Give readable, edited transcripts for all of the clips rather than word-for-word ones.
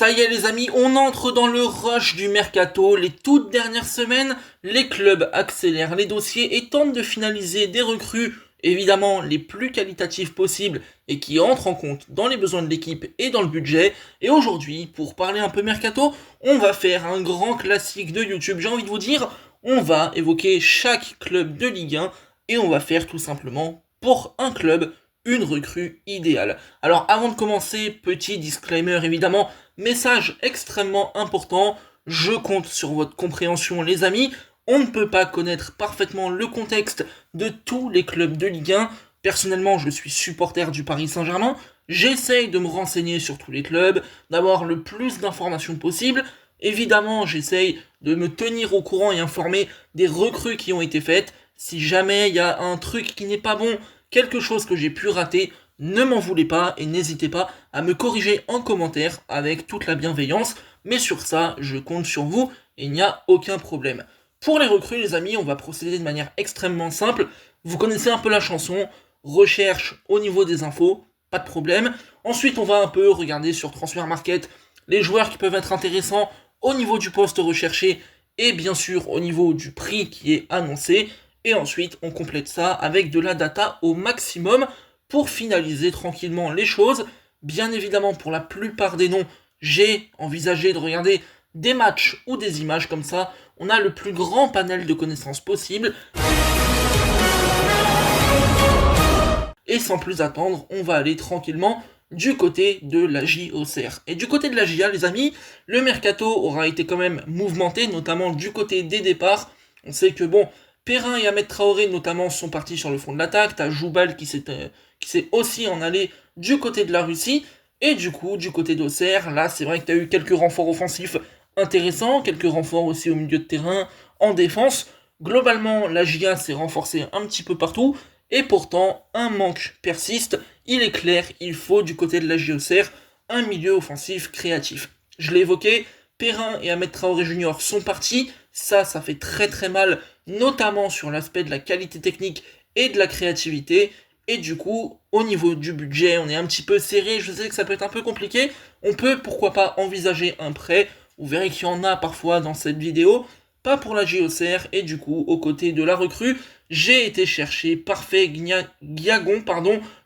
Ça y est les amis, on entre dans le rush du mercato. Les toutes dernières semaines, les clubs accélèrent les dossiers et tentent de finaliser des recrues, évidemment les plus qualitatives possibles et qui entrent en compte dans les besoins de l'équipe et dans le budget. Et aujourd'hui, pour parler un peu mercato, on va faire un grand classique de YouTube. J'ai envie de vous dire, on va évoquer chaque club de Ligue 1 et on va faire tout simplement pour un club une recrue idéale. Alors avant de commencer, petit disclaimer évidemment, message extrêmement important, je compte sur votre compréhension les amis, on ne peut pas connaître parfaitement le contexte de tous les clubs de Ligue 1, personnellement je suis supporter du Paris Saint-Germain, j'essaye de me renseigner sur tous les clubs, d'avoir le plus d'informations possible, évidemment j'essaye de me tenir au courant et informer des recrues qui ont été faites, si jamais il y a un truc qui n'est pas bon, quelque chose que j'ai pu rater, ne m'en voulez pas et n'hésitez pas à me corriger en commentaire avec toute la bienveillance, mais sur ça, je compte sur vous et il n'y a aucun problème. Pour les recrues les amis, on va procéder de manière extrêmement simple, vous connaissez un peu la chanson, recherche au niveau des infos, pas de problème. Ensuite on va un peu regarder sur Transfermarkt les joueurs qui peuvent être intéressants au niveau du poste recherché et bien sûr au niveau du prix qui est annoncé. Et ensuite, on complète ça avec de la data au maximum pour finaliser tranquillement les choses. Bien évidemment, pour la plupart des noms, j'ai envisagé de regarder des matchs ou des images comme ça. On a le plus grand panel de connaissances possible. Et sans plus attendre, on va aller tranquillement du côté de la JOCR. Et du côté de la JA, les amis, le mercato aura été quand même mouvementé, notamment du côté des départs. On sait que bon, Perrin et Ahmed Traoré notamment sont partis sur le front de l'attaque, t'as Joubal qui s'est aussi en allé du côté de la Russie, et du coup, du côté d'Auxerre, là c'est vrai que t'as eu quelques renforts offensifs intéressants, quelques renforts aussi au milieu de terrain, en défense. Globalement, la GIA s'est renforcée un petit peu partout, et pourtant, un manque persiste. Il est clair, il faut du côté de la JOCR un milieu offensif créatif. Je l'ai évoqué, Perrin et Ahmed Traoré Junior sont partis, ça fait très très mal, notamment sur l'aspect de la qualité technique et de la créativité, et du coup, au niveau du budget, on est un petit peu serré, je sais que ça peut être un peu compliqué, on peut pourquoi pas envisager un prêt, vous verrez qu'il y en a parfois dans cette vidéo, pas pour la JOCR, et du coup, aux côtés de la recrue, j'ai été chercher Parfait Guiagon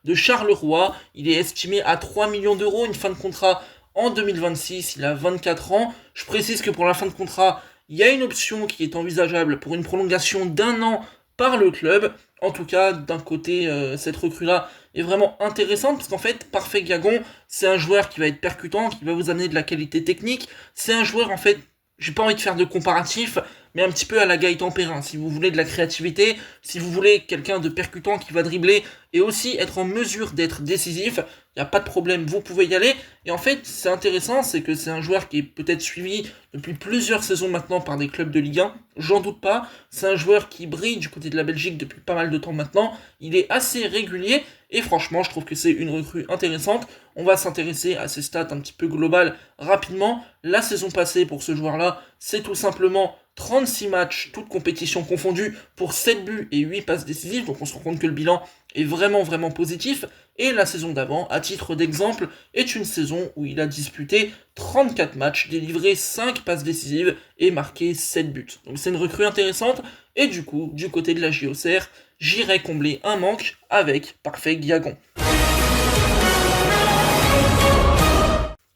de Charleroi, il est estimé à 3 millions d'euros, une fin de contrat en 2026, il a 24 ans. Je précise que pour la fin de contrat, il y a une option qui est envisageable pour une prolongation d'1 an par le club. En tout cas, d'un côté, cette recrue-là est vraiment intéressante parce qu'en fait, Parfait Guiagon, c'est un joueur qui va être percutant, qui va vous amener de la qualité technique. C'est un joueur, en fait, j'ai pas envie de faire de comparatif, mais un petit peu à la Gaëtan Perrin. Si vous voulez de la créativité, si vous voulez quelqu'un de percutant qui va dribbler et aussi être en mesure d'être décisif, il n'y a pas de problème, vous pouvez y aller. Et en fait, c'est intéressant, c'est que c'est un joueur qui est peut-être suivi depuis plusieurs saisons maintenant par des clubs de Ligue 1, j'en doute pas. C'est un joueur qui brille du côté de la Belgique depuis pas mal de temps maintenant. Il est assez régulier et franchement, je trouve que c'est une recrue intéressante. On va s'intéresser à ses stats un petit peu globales rapidement. La saison passée pour ce joueur-là, c'est tout simplement 36 matchs, toutes compétitions confondues, pour 7 buts et 8 passes décisives, donc on se rend compte que le bilan est vraiment positif, et la saison d'avant, à titre d'exemple, est une saison où il a disputé 34 matchs, délivré 5 passes décisives et marqué 7 buts. Donc c'est une recrue intéressante, et du coup, du côté de la JOCR, j'irai combler un manque avec Parfait Guiagon.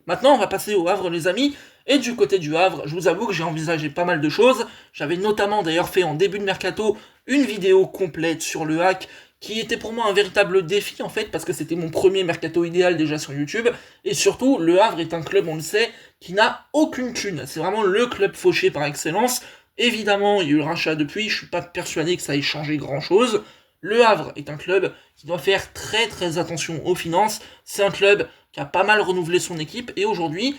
Maintenant, on va passer au Havre, les amis. Et du côté du Havre, je vous avoue que j'ai envisagé pas mal de choses. J'avais notamment d'ailleurs fait en début de mercato une vidéo complète sur le hack qui était pour moi un véritable défi en fait, parce que c'était mon premier mercato idéal déjà sur YouTube. Et surtout, le Havre est un club, on le sait, qui n'a aucune thune. C'est vraiment le club fauché par excellence. Évidemment, il y a eu le rachat depuis, je suis pas persuadé que ça ait changé grand chose. Le Havre est un club qui doit faire très attention aux finances. C'est un club qui a pas mal renouvelé son équipe et aujourd'hui,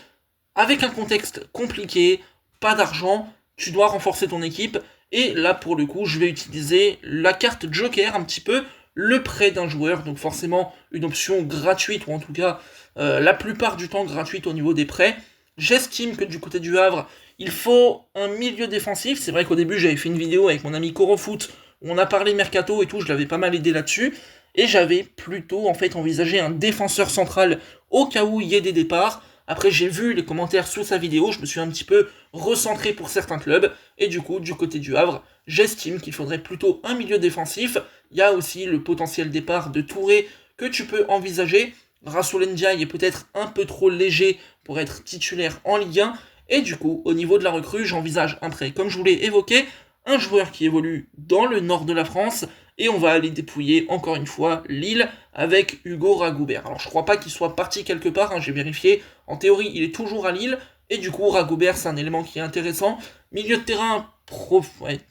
avec un contexte compliqué, pas d'argent, tu dois renforcer ton équipe. Et là, pour le coup, je vais utiliser la carte Joker un petit peu, le prêt d'un joueur, donc forcément une option gratuite, ou en tout cas la plupart du temps gratuite au niveau des prêts. J'estime que du côté du Havre, il faut un milieu défensif. C'est vrai qu'au début, j'avais fait une vidéo avec mon ami Corofoot, où on a parlé mercato et tout, je l'avais pas mal aidé là-dessus. Et j'avais plutôt en fait envisagé un défenseur central au cas où il y ait des départs. Après, j'ai vu les commentaires sous sa vidéo, je me suis un petit peu recentré pour certains clubs, et du coup, du côté du Havre, j'estime qu'il faudrait plutôt un milieu défensif. Il y a aussi le potentiel départ de Touré que tu peux envisager. Rassoul Ndiaye est peut-être un peu trop léger pour être titulaire en Ligue 1, et du coup, au niveau de la recrue, j'envisage un prêt, comme je vous l'ai évoqué, un joueur qui évolue dans le nord de la France, et on va aller dépouiller encore une fois Lille avec Hugo Ragoubert. Alors je crois pas qu'il soit parti quelque part, hein, j'ai vérifié, en théorie il est toujours à Lille, et du coup Ragoubert c'est un élément qui est intéressant, milieu de terrain,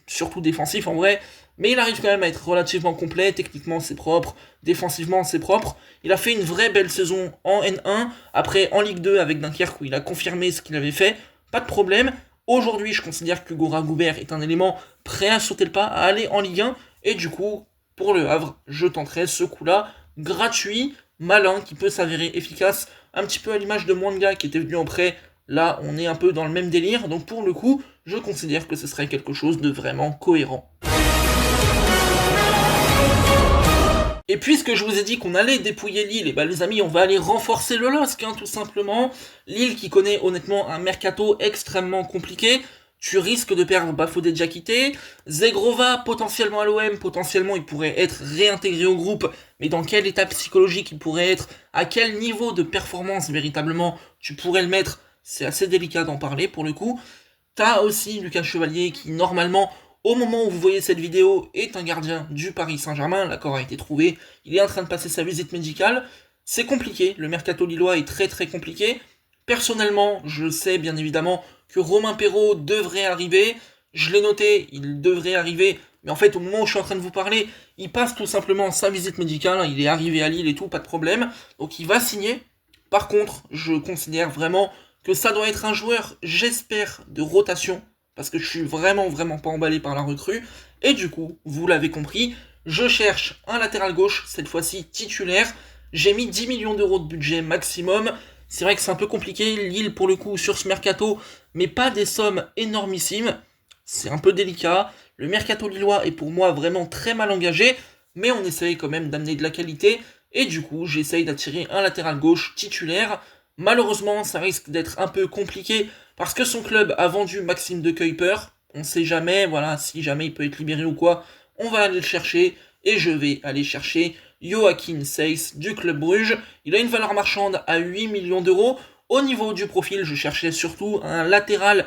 surtout défensif en vrai, mais il arrive quand même à être relativement complet, techniquement c'est propre, défensivement c'est propre, il a fait une vraie belle saison en N1, après en Ligue 2 avec Dunkerque où il a confirmé ce qu'il avait fait, pas de problème. Aujourd'hui, je considère que Hugo Ragoubert est un élément prêt à sauter le pas, à aller en Ligue 1, et du coup, pour le Havre, je tenterai ce coup-là, gratuit, malin, qui peut s'avérer efficace, un petit peu à l'image de Mwanga qui était venu en prêt. Là, on est un peu dans le même délire, donc pour le coup, je considère que ce serait quelque chose de vraiment cohérent. Et puisque je vous ai dit qu'on allait dépouiller Lille, et bah les amis, on va aller renforcer le LOSC, hein, tout simplement. Lille qui connaît honnêtement un mercato extrêmement compliqué. Tu risques de perdre Bafodé Diakité, Zegrova potentiellement à l'OM, potentiellement il pourrait être réintégré au groupe, mais dans quel état psychologique il pourrait être, à quel niveau de performance véritablement tu pourrais le mettre, c'est assez délicat d'en parler pour le coup. T'as aussi Lucas Chevalier qui normalement, au moment où vous voyez cette vidéo, est un gardien du Paris Saint-Germain, l'accord a été trouvé, il est en train de passer sa visite médicale, c'est compliqué, le mercato lillois est très très compliqué. Personnellement, je sais bien évidemment que Romain Perraud devrait arriver, je l'ai noté, il devrait arriver, mais en fait au moment où je suis en train de vous parler, il passe tout simplement sa visite médicale, il est arrivé à Lille et tout, pas de problème, donc il va signer. Par contre, je considère vraiment que ça doit être un joueur, j'espère, de rotation, parce que je suis vraiment pas emballé par la recrue, et du coup, vous l'avez compris, je cherche un latéral gauche, cette fois-ci titulaire, j'ai mis 10 millions d'euros de budget maximum. C'est vrai que c'est un peu compliqué, Lille pour le coup sur ce mercato, mais pas des sommes énormissimes, c'est un peu délicat. Le mercato lillois est pour moi vraiment très mal engagé, mais on essaye quand même d'amener de la qualité, et du coup j'essaye d'attirer un latéral gauche titulaire. Malheureusement ça risque d'être un peu compliqué, parce que son club a vendu Maxime de Kuyper, on sait jamais, voilà, si jamais il peut être libéré ou quoi, on va aller le chercher, et je vais aller chercher Joachim Seyss du Club Bruges. Il a une valeur marchande à 8 millions d'euros. Au niveau du profil, je cherchais surtout un latéral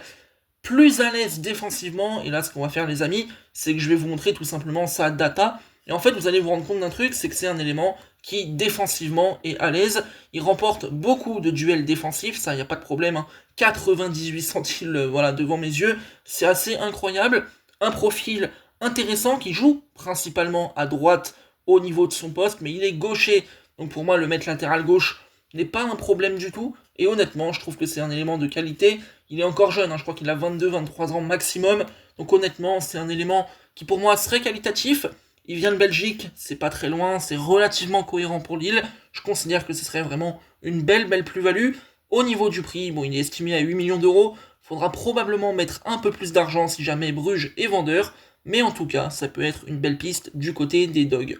plus à l'aise défensivement. Et là, ce qu'on va faire, les amis, c'est que je vais vous montrer tout simplement sa data. Et en fait, vous allez vous rendre compte d'un truc, c'est que c'est un élément qui, défensivement, est à l'aise. Il remporte beaucoup de duels défensifs, ça, il n'y a pas de problème. Hein. 98 centiles, voilà, devant mes yeux. C'est assez incroyable. Un profil intéressant qui joue principalement à droite au niveau de son poste, mais il est gaucher, donc pour moi le mettre latéral gauche n'est pas un problème du tout, et honnêtement je trouve que c'est un élément de qualité. Il est encore jeune, hein, je crois qu'il a 22-23 ans maximum, donc honnêtement c'est un élément qui pour moi serait qualitatif. Il vient de Belgique, c'est pas très loin, c'est relativement cohérent pour Lille, je considère que ce serait vraiment une belle plus-value. Au niveau du prix, bon il est estimé à 8 millions d'euros, faudra probablement mettre un peu plus d'argent si jamais Bruges est vendeur, mais en tout cas, ça peut être une belle piste du côté des Dogs.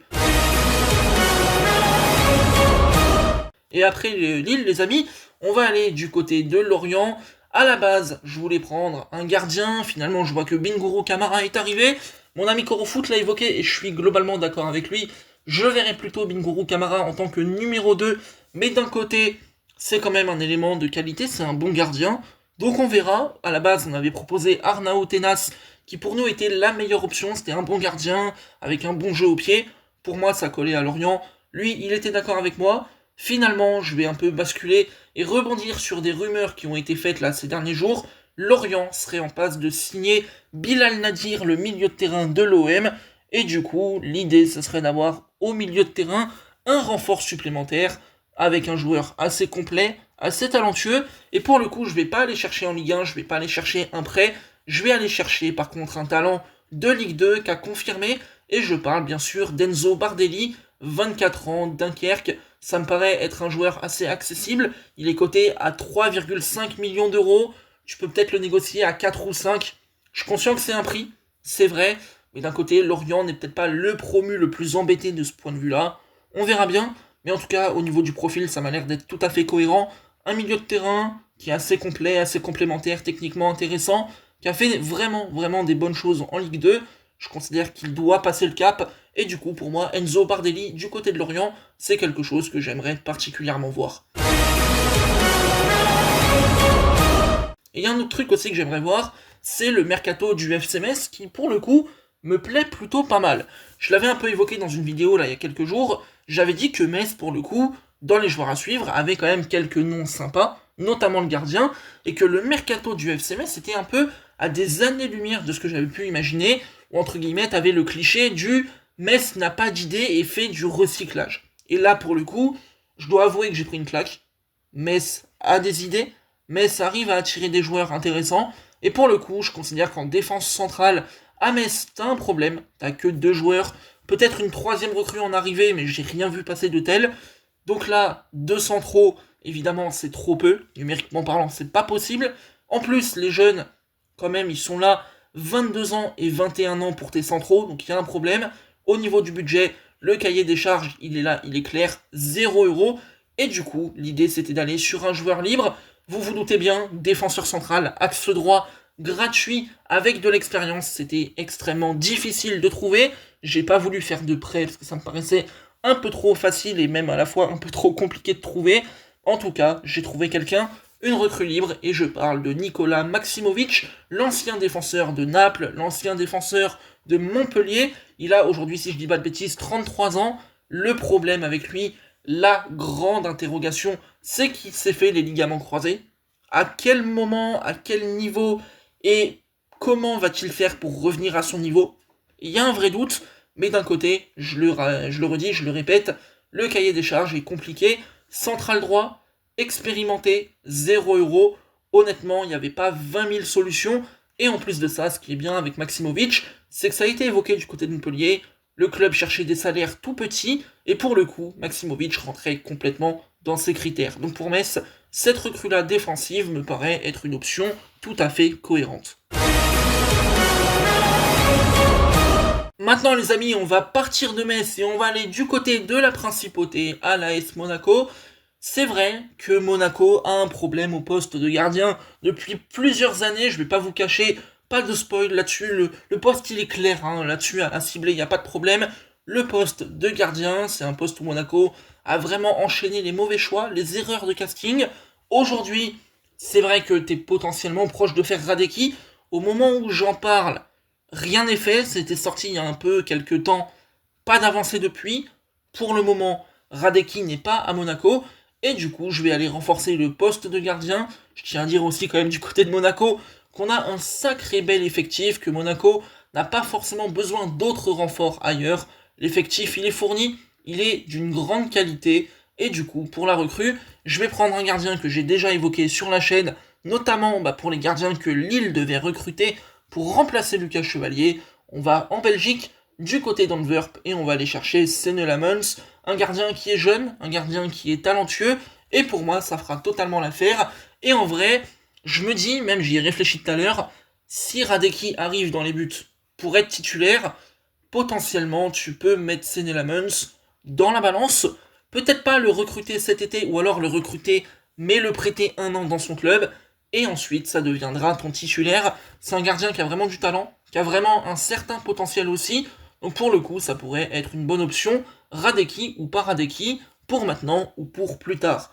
Et après Lille, les amis, on va aller du côté de Lorient. À la base, je voulais prendre un gardien. Finalement, je vois que Bingourou Kamara est arrivé. Mon ami Corofoot l'a évoqué et je suis globalement d'accord avec lui. Je verrais plutôt Bingourou Kamara en tant que numéro 2. Mais d'un côté, c'est quand même un élément de qualité, c'est un bon gardien. Donc on verra. À la base, on avait proposé Arnaud Tenas, qui pour nous était la meilleure option. C'était un bon gardien, avec un bon jeu au pied. Pour moi, ça collait à Lorient. Lui, il était d'accord avec moi. Finalement, je vais un peu basculer et rebondir sur des rumeurs qui ont été faites là ces derniers jours. Lorient serait en passe de signer Bilal Nadir, le milieu de terrain de l'OM. Et du coup, l'idée, ce serait d'avoir au milieu de terrain un renfort supplémentaire avec un joueur assez complet, assez talentueux. Et pour le coup, je vais pas aller chercher en Ligue 1, je vais pas aller chercher un prêt. Je vais aller chercher par contre un talent de Ligue 2 qu'a confirmé. Et je parle bien sûr d'Enzo Bardelli, 24 ans, Dunkerque. Ça me paraît être un joueur assez accessible. Il est coté à 3,5 millions d'euros. Tu peux peut-être le négocier à 4 ou 5. Je suis conscient que c'est un prix, c'est vrai. Mais d'un côté, Lorient n'est peut-être pas le promu le plus embêté de ce point de vue-là. On verra bien. Mais en tout cas, au niveau du profil, ça m'a l'air d'être tout à fait cohérent. un milieu de terrain qui est assez complet, assez complémentaire, techniquement intéressant, qui a fait vraiment des bonnes choses en Ligue 2. Je considère qu'il doit passer le cap, et du coup, pour moi, Enzo Bardelli, du côté de Lorient, c'est quelque chose que j'aimerais particulièrement voir. Et il y a un autre truc aussi que j'aimerais voir, c'est le mercato du FC Metz, qui, pour le coup, me plaît plutôt pas mal. Je l'avais un peu évoqué dans une vidéo, là, il y a quelques jours, j'avais dit que Metz, pour le coup, dans les joueurs à suivre, avait quand même quelques noms sympas, notamment le gardien, et que le mercato du FC Metz était un peu à des années-lumière de ce que j'avais pu imaginer, où entre guillemets, t'avais le cliché du Metz n'a pas d'idée et fait du recyclage. Et là, pour le coup, je dois avouer que j'ai pris une claque. Metz a des idées, Metz arrive à attirer des joueurs intéressants, et pour le coup, je considère qu'en défense centrale, à Metz, t'as un problème, t'as que 2 joueurs, peut-être une 3e recrue en arrivée, mais j'ai rien vu passer de tel. Donc là, 2 centraux, évidemment, c'est trop peu, numériquement parlant, c'est pas possible. En plus, les jeunes, quand même, ils sont là, 22 ans et 21 ans pour tes centraux, donc il y a un problème. Au niveau du budget, le cahier des charges, il est là, il est clair, 0€. Et du coup, l'idée, c'était d'aller sur un joueur libre. Vous vous doutez bien, défenseur central, axe droit, gratuit, avec de l'expérience, c'était extrêmement difficile de trouver. J'ai pas voulu faire de prêt, parce que ça me paraissait un peu trop facile et même à la fois un peu trop compliqué de trouver. En tout cas, j'ai trouvé quelqu'un, une recrue libre, et je parle de Nikola Maximovic, l'ancien défenseur de Naples, l'ancien défenseur de Montpellier. Il a aujourd'hui, si je dis pas de bêtises, 33 ans. Le problème avec lui, la grande interrogation, c'est qu'il s'est fait les ligaments croisés. À quel moment, à quel niveau, et comment va-t-il faire pour revenir à son niveau? Il y a un vrai doute, mais d'un côté, je le redis, je le répète, le cahier des charges est compliqué. Central droit, expérimenté, 0€. Honnêtement, il n'y avait pas 20 000 solutions. Et en plus de ça, ce qui est bien avec Maximovic, c'est que ça a été évoqué du côté de Montpellier. Le club cherchait des salaires tout petits, et pour le coup, Maximovic rentrait complètement dans ses critères. Donc pour Metz, cette recrue-là défensive me paraît être une option tout à fait cohérente. Maintenant les amis, on va partir de Metz et on va aller du côté de la principauté à l'AS Monaco. C'est vrai que Monaco a un problème au poste de gardien depuis plusieurs années, je vais pas vous cacher, pas de spoil là-dessus, le poste il est clair, hein, là-dessus à cibler, il n'y a pas de problème. Le poste de gardien, c'est un poste où Monaco a vraiment enchaîné les mauvais choix, les erreurs de casting. Aujourd'hui, c'est vrai que t'es potentiellement proche de faire Radeki. Au moment où j'en parle, rien n'est fait, c'était sorti il y a un peu quelques temps, pas d'avancée depuis. Pour le moment, Radeki n'est pas à Monaco, et du coup, je vais aller renforcer le poste de gardien. Je tiens à dire aussi quand même du côté de Monaco qu'on a un sacré bel effectif, que Monaco n'a pas forcément besoin d'autres renforts ailleurs. L'effectif, il est fourni, il est d'une grande qualité, et du coup, pour la recrue, je vais prendre un gardien que j'ai déjà évoqué sur la chaîne, notamment pour les gardiens que Lille devait recruter pour remplacer Lucas Chevalier. On va en Belgique, du côté d'Antwerp, et on va aller chercher Senne Lamens, un gardien qui est jeune, un gardien qui est talentueux, et pour moi, ça fera totalement l'affaire. Et en vrai, je me dis, même j'y ai réfléchi tout à l'heure, si Radeki arrive dans les buts pour être titulaire, potentiellement, tu peux mettre Senne Lamens dans la balance. Peut-être pas le recruter cet été, ou alors le recruter, mais le prêter 1 an dans son club, et ensuite, ça deviendra ton titulaire. C'est un gardien qui a vraiment du talent, qui a vraiment un certain potentiel aussi, donc pour le coup, ça pourrait être une bonne option, Radeki ou pas Radeki, pour maintenant ou pour plus tard.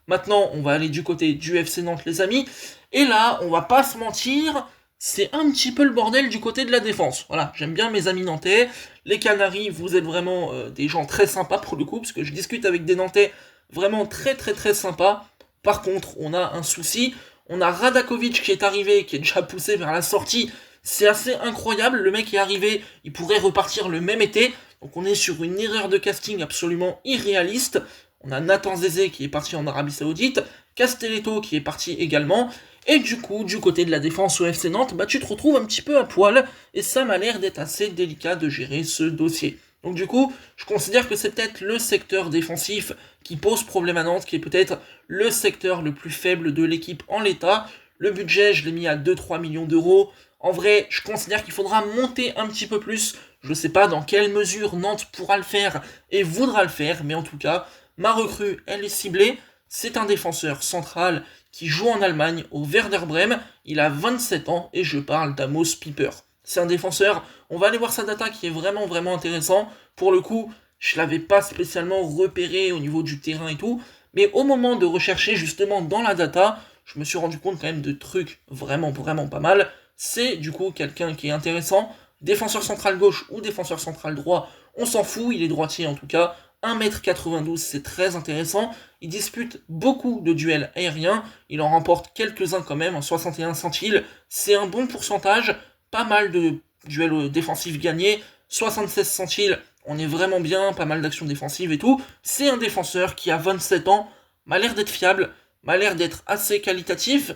Maintenant, on va aller du côté du FC Nantes, les amis, et là, on va pas se mentir, c'est un petit peu le bordel du côté de la défense. Voilà, j'aime bien mes amis nantais, les Canaries, vous êtes vraiment des gens très sympas pour le coup, parce que je discute avec des Nantais vraiment très sympas. Par contre, on a un souci, on a Radakovic qui est arrivé, qui est déjà poussé vers la sortie. C'est assez incroyable, le mec est arrivé, il pourrait repartir le même été. Donc on est sur une erreur de casting absolument irréaliste. On a Nathan Zézé qui est parti en Arabie Saoudite, Castelletto qui est parti également. Et du coup, du côté de la défense au FC Nantes, tu te retrouves un petit peu à poil. Et ça m'a l'air d'être assez délicat de gérer ce dossier. Donc du coup, je considère que c'est peut-être le secteur défensif qui pose problème à Nantes, qui est peut-être le secteur le plus faible de l'équipe en l'état. Le budget, je l'ai mis à 2-3 millions d'euros. En vrai, je considère qu'il faudra monter un petit peu plus. Je sais pas dans quelle mesure Nantes pourra le faire et voudra le faire, mais en tout cas, ma recrue, elle est ciblée. C'est un défenseur central qui joue en Allemagne au Werder Bremen. Il a 27 ans et je parle d'Amos Pieper. C'est un défenseur, on va aller voir sa data qui est vraiment vraiment intéressant. Pour le coup, je l'avais pas spécialement repéré au niveau du terrain et tout, mais au moment de rechercher justement dans la data, je me suis rendu compte quand même de trucs vraiment vraiment pas mal. C'est du coup quelqu'un qui est intéressant. Défenseur central gauche ou défenseur central droit, on s'en fout, il est droitier en tout cas. 1m92, c'est très intéressant. Il dispute beaucoup de duels aériens. Il en remporte quelques-uns quand même, en 61 centiles. C'est un bon pourcentage. Pas mal de duels défensifs gagnés. 76 centiles, on est vraiment bien. Pas mal d'actions défensives et tout. C'est un défenseur qui a 27 ans. M'a l'air d'être fiable. M'a l'air d'être assez qualitatif.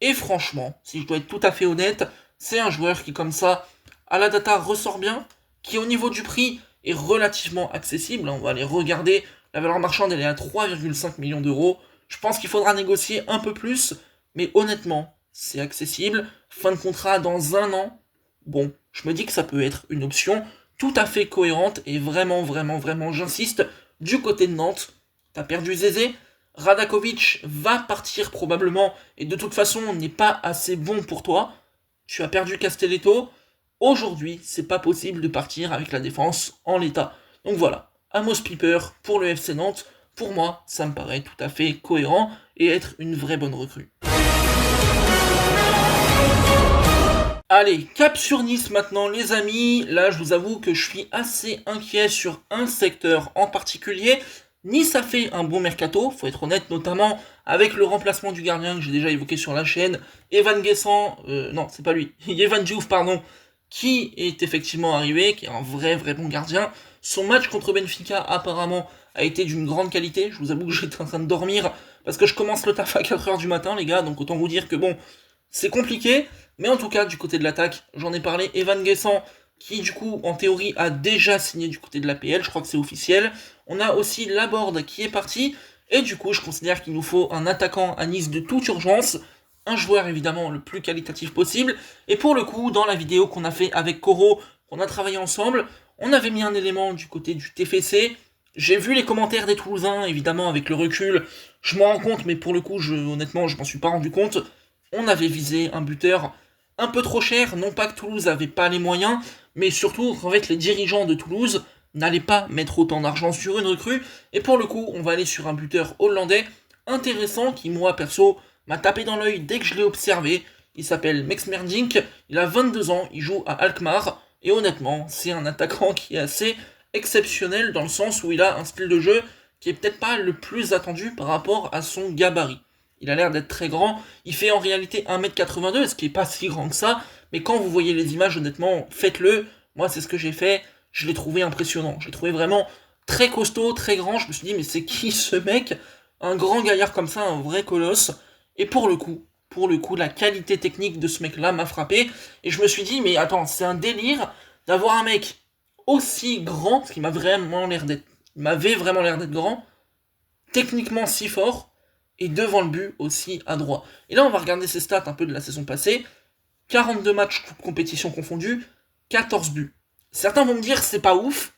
Et franchement, si je dois être tout à fait honnête, c'est un joueur qui comme ça, à la data, ressort bien. Qui au niveau du prix est relativement accessible. On va aller regarder. La valeur marchande, elle est à 3,5 millions d'euros. Je pense qu'il faudra négocier un peu plus. Mais honnêtement, c'est accessible. Fin de contrat dans 1 an. Bon, je me dis que ça peut être une option tout à fait cohérente. Et vraiment, vraiment, vraiment, j'insiste. Du côté de Nantes, t'as perdu Zézé. Radakovic va partir probablement. Et de toute façon, n'est pas assez bon pour toi. Tu as perdu Castelletto. Aujourd'hui, c'est pas possible de partir avec la défense en l'état. Donc voilà, Amos Pieper pour le FC Nantes, pour moi, ça me paraît tout à fait cohérent et être une vraie bonne recrue. Allez, cap sur Nice maintenant les amis. Là, je vous avoue que je suis assez inquiet sur un secteur en particulier. Nice a fait un bon mercato, faut être honnête, notamment avec le remplacement du gardien que j'ai déjà évoqué sur la chaîne, Evan Guessant, non, c'est pas lui, Evan Diouf, pardon, qui est effectivement arrivé, qui est un vrai bon gardien. Son match contre Benfica apparemment a été d'une grande qualité. Je vous avoue que j'étais en train de dormir parce que je commence le taf à 4h du matin les gars, donc autant vous dire que bon, c'est compliqué. Mais en tout cas, du côté de l'attaque, j'en ai parlé, Evan Guessant, qui du coup en théorie a déjà signé du côté de l'APL, je crois que c'est officiel. On a aussi Laborde qui est parti, et du coup je considère qu'il nous faut un attaquant à Nice de toute urgence. Un joueur évidemment le plus qualitatif possible, et pour le coup, dans la vidéo qu'on a fait avec Koro, qu'on a travaillé ensemble, on avait mis un élément du côté du TFC, j'ai vu les commentaires des Toulousains, évidemment avec le recul, je m'en rends compte, mais pour le coup, honnêtement, je m'en suis pas rendu compte, on avait visé un buteur un peu trop cher, non pas que Toulouse avait pas les moyens, mais surtout qu'en fait les dirigeants de Toulouse n'allaient pas mettre autant d'argent sur une recrue, et pour le coup, on va aller sur un buteur hollandais intéressant, qui moi, perso, m'a tapé dans l'œil dès que je l'ai observé. Il s'appelle Max Merdink, il a 22 ans, il joue à Alkmaar, et honnêtement, c'est un attaquant qui est assez exceptionnel dans le sens où il a un style de jeu qui est peut-être pas le plus attendu par rapport à son gabarit. Il a l'air d'être très grand, il fait en réalité 1m82, ce qui est pas si grand que ça, mais quand vous voyez les images, honnêtement, faites-le. Moi, c'est ce que j'ai fait, je l'ai trouvé impressionnant, je l'ai trouvé vraiment très costaud, très grand, je me suis dit, mais c'est qui ce mec? Un grand gaillard comme ça, un vrai colosse. Et pour le coup, la qualité technique de ce mec-là m'a frappé. Et je me suis dit, mais attends, c'est un délire d'avoir un mec aussi grand, parce qu'il m'avait vraiment l'air d'être grand, techniquement si fort, et devant le but aussi adroit. Et là, on va regarder ses stats un peu de la saison passée. 42 matchs, toutes compétitions confondues, 14 buts. Certains vont me dire, c'est pas ouf.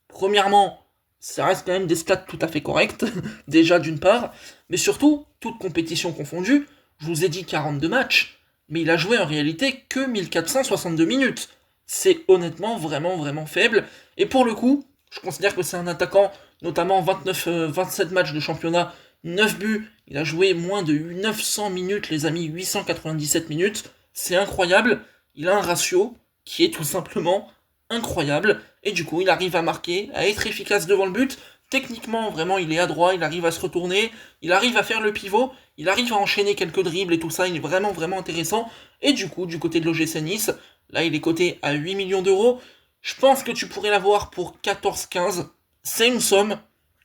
Premièrement, ça reste quand même des stats tout à fait correctes, déjà d'une part, mais surtout, toutes compétitions confondues, je vous ai dit 42 matchs, mais il a joué en réalité que 1462 minutes. C'est honnêtement vraiment faible, et pour le coup, je considère que c'est un attaquant, notamment 27 matchs de championnat, 9 buts, il a joué moins de 900 minutes les amis, 897 minutes, c'est incroyable, il a un ratio qui est tout simplement incroyable, et du coup il arrive à marquer, à être efficace devant le but, techniquement vraiment il est adroit, il arrive à se retourner, il arrive à faire le pivot, il arrive à enchaîner quelques dribbles et tout ça, il est vraiment intéressant, et du coup du côté de l'OGC Nice, là il est coté à 8 millions d'euros, je pense que tu pourrais l'avoir pour 14-15, c'est une somme,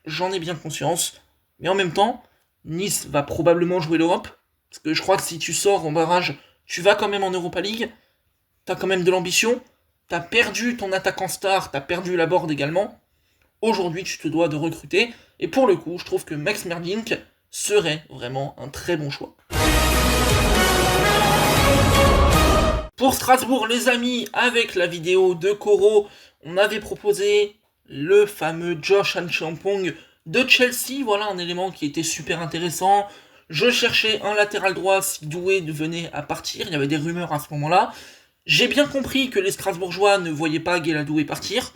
j'en ai bien conscience, mais en même temps, Nice va probablement jouer l'Europe, parce que je crois que si tu sors en barrage, tu vas quand même en Europa League, t'as quand même de l'ambition, t'as perdu ton attaquant star, t'as perdu la board également. Aujourd'hui, tu te dois de recruter. Et pour le coup, je trouve que Max Merdink serait vraiment un très bon choix. Pour Strasbourg, les amis, avec la vidéo de Koro, On avait proposé le fameux Josh Achampong de Chelsea, voilà un élément qui était super intéressant. Je cherchais un latéral droit si Doué venait à partir, il y avait des rumeurs à ce moment-là. J'ai bien compris que les Strasbourgeois ne voyaient pas Guéla Doué partir.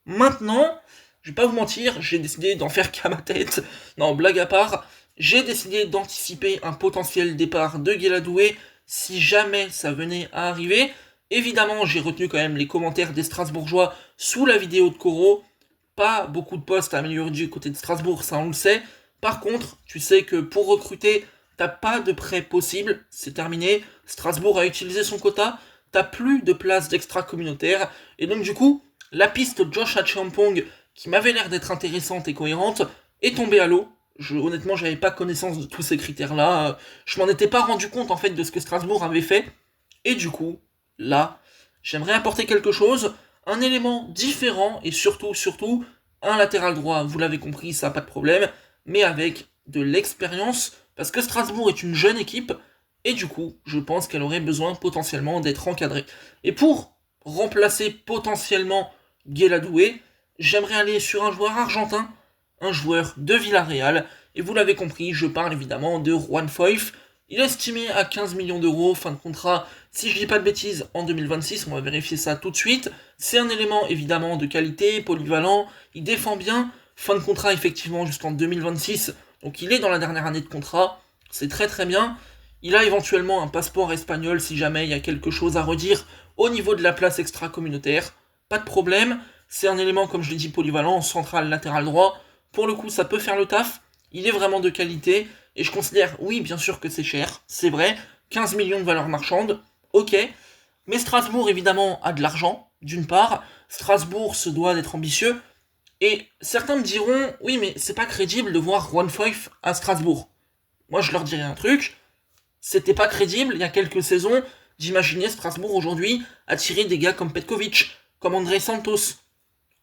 Maintenant, je vais pas vous mentir, j'ai décidé d'en faire qu'à ma tête. Non, blague à part, j'ai décidé d'anticiper un potentiel départ de Guéla Doué si jamais ça venait à arriver. Évidemment, j'ai retenu quand même les commentaires des Strasbourgeois sous la vidéo de Coro. Pas beaucoup de postes à améliorer du côté de Strasbourg, ça on le sait. Par contre, tu sais que pour recruter, t'as pas de prêt possible, c'est terminé. Strasbourg a utilisé son quota, t'as plus de place d'extra-communautaire. Et donc du coup, la piste Josh Achampong, qui m'avait l'air d'être intéressante et cohérente, est tombée à l'eau. Honnêtement, j'avais pas connaissance de tous ces critères-là. Je m'en étais pas rendu compte en fait de ce que Strasbourg avait fait. Et du coup, là, j'aimerais apporter quelque chose, un élément différent et surtout, un latéral droit, vous l'avez compris, ça pas de problème, mais avec de l'expérience, parce que Strasbourg est une jeune équipe, et du coup, je pense qu'elle aurait besoin potentiellement d'être encadrée. Et pour remplacer potentiellement Guéla Doué, j'aimerais aller sur un joueur argentin, un joueur de Villarreal, et vous l'avez compris, je parle évidemment de Juan Foyth. Il est estimé à 15 millions d'euros, fin de contrat, si je dis pas de bêtises, en 2026, on va vérifier ça tout de suite. C'est un élément évidemment de qualité, polyvalent, il défend bien, fin de contrat effectivement jusqu'en 2026, donc il est dans la dernière année de contrat, c'est très très bien. Il a éventuellement un passeport espagnol si jamais il y a quelque chose à redire au niveau de la place extra-communautaire, pas de problème. C'est un élément, comme je l'ai dit, polyvalent, central, latéral droit. Pour le coup, ça peut faire le taf, il est vraiment de qualité, et je considère, oui, bien sûr que c'est cher, c'est vrai, 15 millions de valeur marchande, ok, mais Strasbourg, évidemment, a de l'argent, d'une part, Strasbourg se doit d'être ambitieux, et certains me diront, oui, mais c'est pas crédible de voir Juan Foyth à Strasbourg. Moi, je leur dirais un truc, c'était pas crédible, il y a quelques saisons, d'imaginer Strasbourg aujourd'hui attirer des gars comme Petkovic, comme André Santos.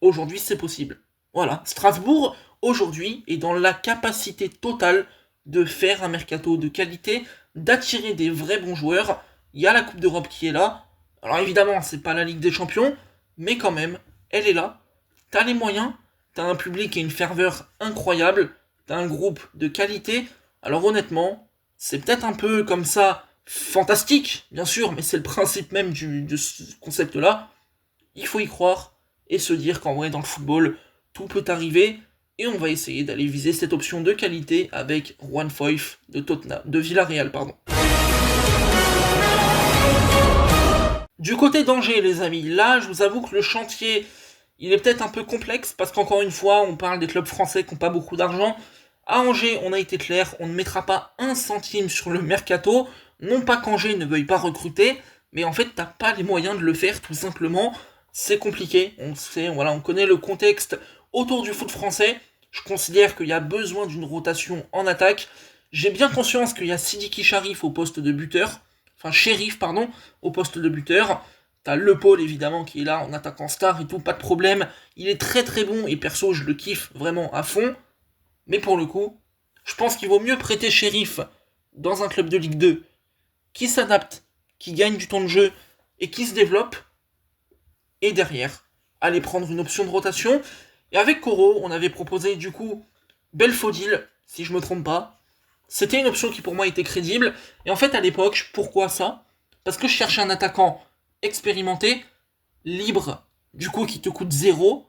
Aujourd'hui, c'est possible. Voilà, Strasbourg, aujourd'hui, est dans la capacité totale de faire un mercato de qualité, d'attirer des vrais bons joueurs. Il y a la Coupe d'Europe qui est là. Alors évidemment, c'est pas la Ligue des Champions, mais quand même, elle est là. T'as les moyens, t'as un public et une ferveur incroyable, t'as un groupe de qualité. Alors honnêtement, c'est peut-être un peu comme ça, fantastique, bien sûr, mais c'est le principe même de ce concept-là. Il faut y croire et se dire qu'en vrai, dans le football, tout peut arriver. Et on va essayer d'aller viser cette option de qualité avec Juan Foyth de Villarreal, pardon. Du côté d'Angers, les amis, là, je vous avoue que le chantier, il est peut-être un peu complexe, parce qu'encore une fois, on parle des clubs français qui n'ont pas beaucoup d'argent. À Angers, on a été clair, on ne mettra pas un centime sur le mercato. Non pas qu'Angers ne veuille pas recruter, mais en fait, t'as pas les moyens de le faire, tout simplement. C'est compliqué, on sait, voilà, on connaît le contexte autour du foot français. Je considère qu'il y a besoin d'une rotation en attaque. J'ai bien conscience qu'il y a Sidiki Sharif au poste de buteur. Enfin, Shérif, pardon, au poste de buteur. T'as Le Paul, évidemment, qui est là en attaquant star et tout, pas de problème. Il est très très bon et perso, je le kiffe vraiment à fond. Mais pour le coup, je pense qu'il vaut mieux prêter Shérif dans un club de Ligue 2 qui s'adapte, qui gagne du temps de jeu et qui se développe. Et derrière, aller prendre une option de rotation. Et avec Coro, on avait proposé du coup Belfodil, si je me trompe pas. C'était une option qui pour moi était crédible. Et en fait, à l'époque, pourquoi ça ? Parce que je cherchais un attaquant expérimenté, libre, du coup qui te coûte 0.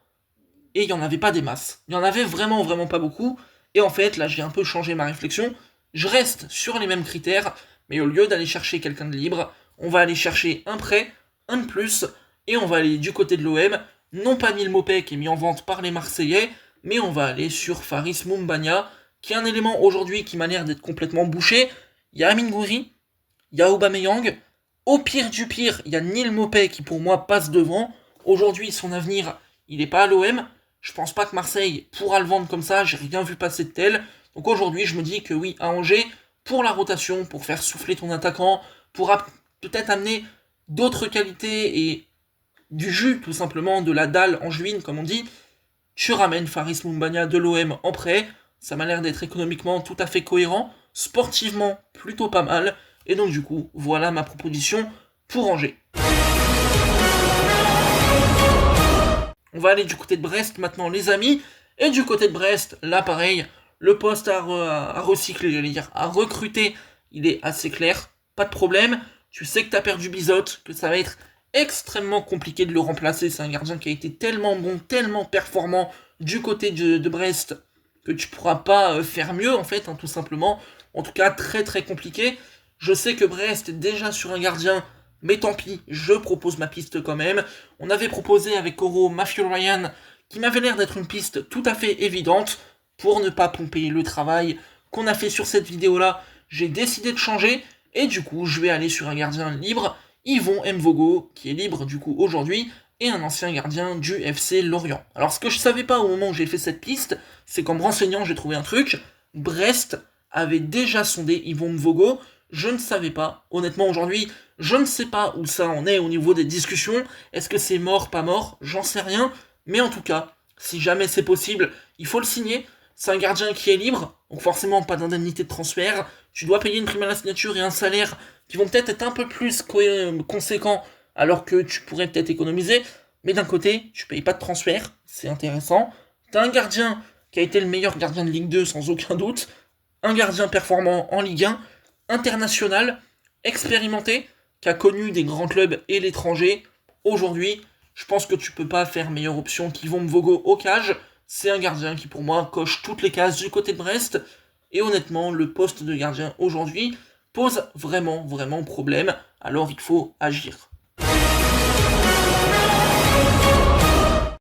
Et il n'y en avait pas des masses. Il n'y en avait vraiment pas beaucoup. Et en fait, là, j'ai un peu changé ma réflexion. Je reste sur les mêmes critères, mais au lieu d'aller chercher quelqu'un de libre, on va aller chercher un prêt, un de plus, et on va aller du côté de l'OM, non pas Neil Maupay qui est mis en vente par les Marseillais, mais on va aller sur Faris Moumbagna, qui est un élément aujourd'hui qui m'a l'air d'être complètement bouché. Il y a Amine Gouiri, il y a Aubameyang, au pire du pire, il y a Neil Maupay qui pour moi passe devant. Aujourd'hui, son avenir, il n'est pas à l'OM. Je pense pas que Marseille pourra le vendre comme ça, j'ai rien vu passer de tel. Donc aujourd'hui, je me dis que oui, à Angers, pour la rotation, pour faire souffler ton attaquant, pour peut-être amener d'autres qualités et du jus, tout simplement, de la dalle angevine, comme on dit, tu ramènes Faris Moumbagna de l'OM en prêt. Ça m'a l'air d'être économiquement tout à fait cohérent, sportivement plutôt pas mal, et donc du coup, voilà ma proposition pour Angers. On va aller du côté de Brest maintenant, les amis. Et du côté de Brest, là pareil, le poste à recycler, j'allais dire, à recruter, il est assez clair. Pas de problème. Tu sais que tu as perdu Bizotte, que ça va être extrêmement compliqué de le remplacer. C'est un gardien qui a été tellement bon, tellement performant du côté de Brest, que tu pourras pas faire mieux, en fait, hein, tout simplement. En tout cas, très très compliqué. Je sais que Brest est déjà sur un gardien, mais tant pis, je propose ma piste quand même. On avait proposé avec Oro Matthew Ryan, qui m'avait l'air d'être une piste tout à fait évidente, pour ne pas pomper le travail qu'on a fait sur cette vidéo-là. J'ai décidé de changer, et du coup, je vais aller sur un gardien libre, Yvon Mvogo, qui est libre du coup aujourd'hui, et un ancien gardien du FC Lorient. Alors ce que je savais pas au moment où j'ai fait cette piste, c'est qu'en me renseignant, j'ai trouvé un truc. Brest avait déjà sondé Yvon Mvogo. Je ne savais pas. Honnêtement, aujourd'hui, je ne sais pas où ça en est au niveau des discussions. Est-ce que c'est mort, pas mort? J'en sais rien. Mais en tout cas, si jamais c'est possible, il faut le signer. C'est un gardien qui est libre, donc forcément pas d'indemnité de transfert. Tu dois payer une prime à la signature et un salaire qui vont peut-être être un peu plus conséquents, alors que tu pourrais peut-être économiser. Mais d'un côté, tu payes pas de transfert, c'est intéressant. T'as un gardien qui a été le meilleur gardien de Ligue 2 sans aucun doute. Un gardien performant en Ligue 1, international, expérimenté, qui a connu des grands clubs et l'étranger. Aujourd'hui, je pense que tu peux pas faire meilleure option qu'Yvon Mvogo au cage. C'est un gardien qui pour moi coche toutes les cases du côté de Brest. Et honnêtement, le poste de gardien aujourd'hui pose vraiment problème. Alors il faut agir.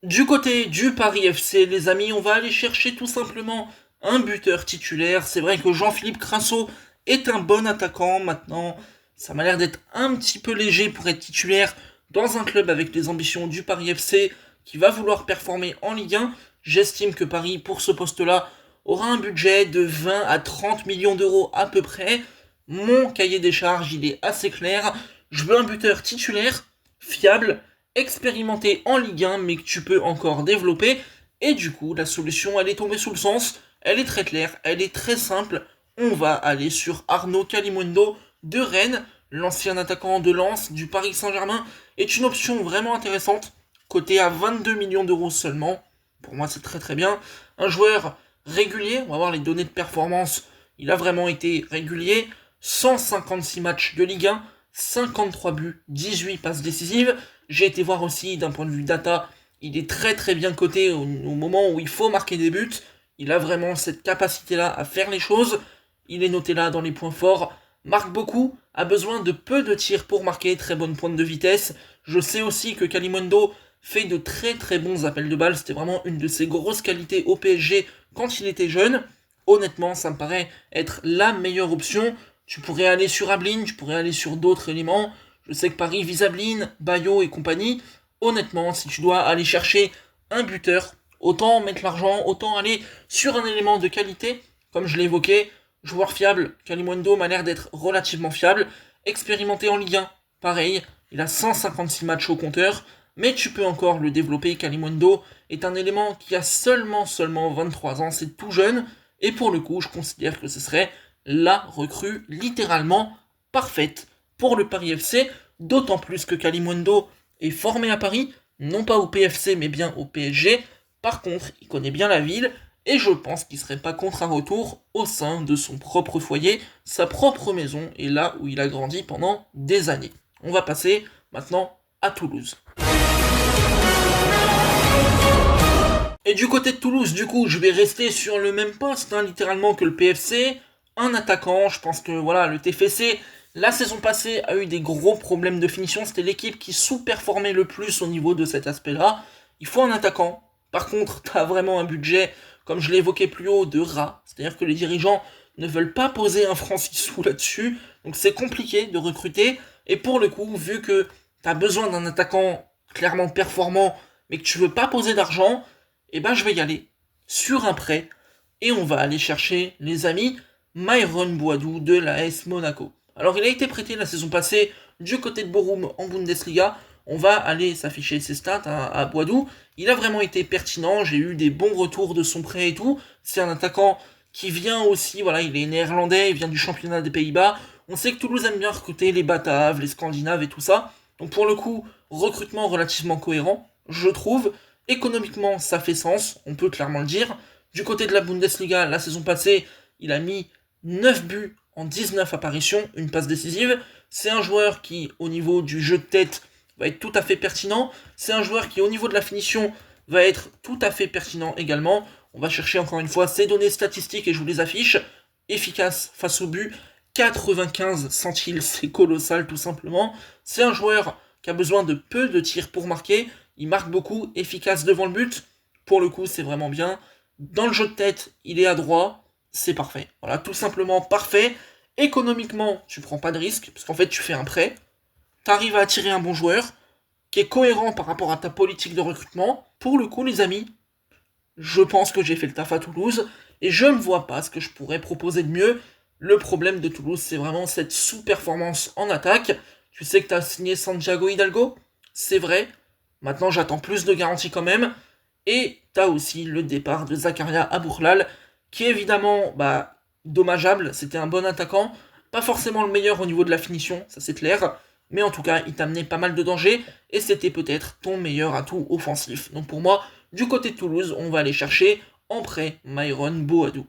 Du côté du Paris FC, les amis, on va aller chercher tout simplement un buteur titulaire. C'est vrai que Jean-Philippe Crasso est un bon attaquant. Maintenant, ça m'a l'air d'être un petit peu léger pour être titulaire dans un club avec les ambitions du Paris FC qui va vouloir performer en Ligue 1. J'estime que Paris, pour ce poste-là, aura un budget de 20 à 30 millions d'euros à peu près. Mon cahier des charges, il est assez clair. Je veux un buteur titulaire, fiable, expérimenté en Ligue 1, mais que tu peux encore développer. Et du coup, la solution, elle est tombée sous le sens. Elle est très claire, elle est très simple. On va aller sur Arnaud Kalimundo de Rennes. L'ancien attaquant de Lens du Paris Saint-Germain est une option vraiment intéressante. Coté à 22 millions d'euros seulement. Pour moi, c'est très très bien. Un joueur régulier, on va voir les données de performance. Il a vraiment été régulier. 156 matchs de Ligue 1, 53 buts, 18 passes décisives. J'ai été voir aussi d'un point de vue data, il est très très bien coté au moment où il faut marquer des buts. Il a vraiment cette capacité-là à faire les choses. Il est noté là dans les points forts. Marque beaucoup, a besoin de peu de tirs pour marquer, très bonne pointe de vitesse. Je sais aussi que Kalimundo fait de très très bons appels de balles. C'était vraiment une de ses grosses qualités au PSG quand il était jeune. Honnêtement, ça me paraît être la meilleure option. Tu pourrais aller sur Ablin, tu pourrais aller sur d'autres éléments. Je sais que Paris vise Ablin, Bayo et compagnie. Honnêtement, si tu dois aller chercher un buteur, autant mettre l'argent, autant aller sur un élément de qualité. Comme je l'ai évoqué, joueur fiable, Kalimundo m'a l'air d'être relativement fiable. Expérimenté en Ligue 1, pareil, il a 156 matchs au compteur. Mais tu peux encore le développer. Kalimundo est un élément qui a seulement 23 ans, c'est tout jeune. Et pour le coup, je considère que ce serait la recrue littéralement parfaite pour le Paris FC, d'autant plus que Kalimundo est formé à Paris, non pas au PFC mais bien au PSG. Par contre, il connaît bien la ville et je pense qu'il serait pas contre un retour au sein de son propre foyer, sa propre maison et là où il a grandi pendant des années. On va passer maintenant à Toulouse. Et du côté de Toulouse, du coup, je vais rester sur le même poste, littéralement que le PFC. Un attaquant, je pense que voilà, le TFC, la saison passée, a eu des gros problèmes de finition. C'était l'équipe qui sous-performait le plus au niveau de cet aspect-là. Il faut un attaquant. Par contre, t'as vraiment un budget, comme je l'ai évoqué plus haut, de rat. C'est-à-dire que les dirigeants ne veulent pas poser un franc 6 sous là-dessus. Donc c'est compliqué de recruter. Et pour le coup, vu que t'as besoin d'un attaquant clairement performant, mais que tu veux pas poser d'argent, et ben je vais y aller sur un prêt. Et on va aller chercher, les amis, Myron Boadou de l'AS Monaco. Alors il a été prêté la saison passée du côté de Bochum en Bundesliga. On va aller s'afficher ses stats à Boadou. Il a vraiment été pertinent, j'ai eu des bons retours de son prêt et tout. C'est un attaquant qui vient aussi, voilà, il est néerlandais, il vient du championnat des Pays-Bas. On sait que Toulouse aime bien recruter les Bataves, les Scandinaves et tout ça. Donc pour le coup, recrutement relativement cohérent, je trouve. Économiquement, ça fait sens, on peut clairement le dire. Du côté de la Bundesliga, la saison passée, il a mis 9 buts en 19 apparitions, une passe décisive. C'est un joueur qui, au niveau du jeu de tête, va être tout à fait pertinent. C'est un joueur qui, au niveau de la finition, va être tout à fait pertinent également. On va chercher encore une fois ces données statistiques et je vous les affiche. Efficace face au but, 95 centiles, c'est colossal tout simplement. C'est un joueur qui a besoin de peu de tirs pour marquer. Il marque beaucoup, efficace devant le but. Pour le coup, c'est vraiment bien. Dans le jeu de tête, il est adroit. C'est parfait. Voilà, tout simplement parfait. Économiquement, tu prends pas de risque, parce qu'en fait, tu fais un prêt. Tu arrives à attirer un bon joueur, qui est cohérent par rapport à ta politique de recrutement. Pour le coup, les amis, je pense que j'ai fait le taf à Toulouse, et je ne vois pas ce que je pourrais proposer de mieux. Le problème de Toulouse, c'est vraiment cette sous-performance en attaque. Tu sais que tu as signé Santiago Hidalgo, c'est vrai. Maintenant, j'attends plus de garanties quand même. Et tu as aussi le départ de Zakaria Abourlal, qui est évidemment dommageable. C'était un bon attaquant, pas forcément le meilleur au niveau de la finition, ça c'est clair. Mais en tout cas, il t'amenait pas mal de dangers, et c'était peut-être ton meilleur atout offensif. Donc pour moi, du côté de Toulouse, on va aller chercher en prêt Myron Boadou.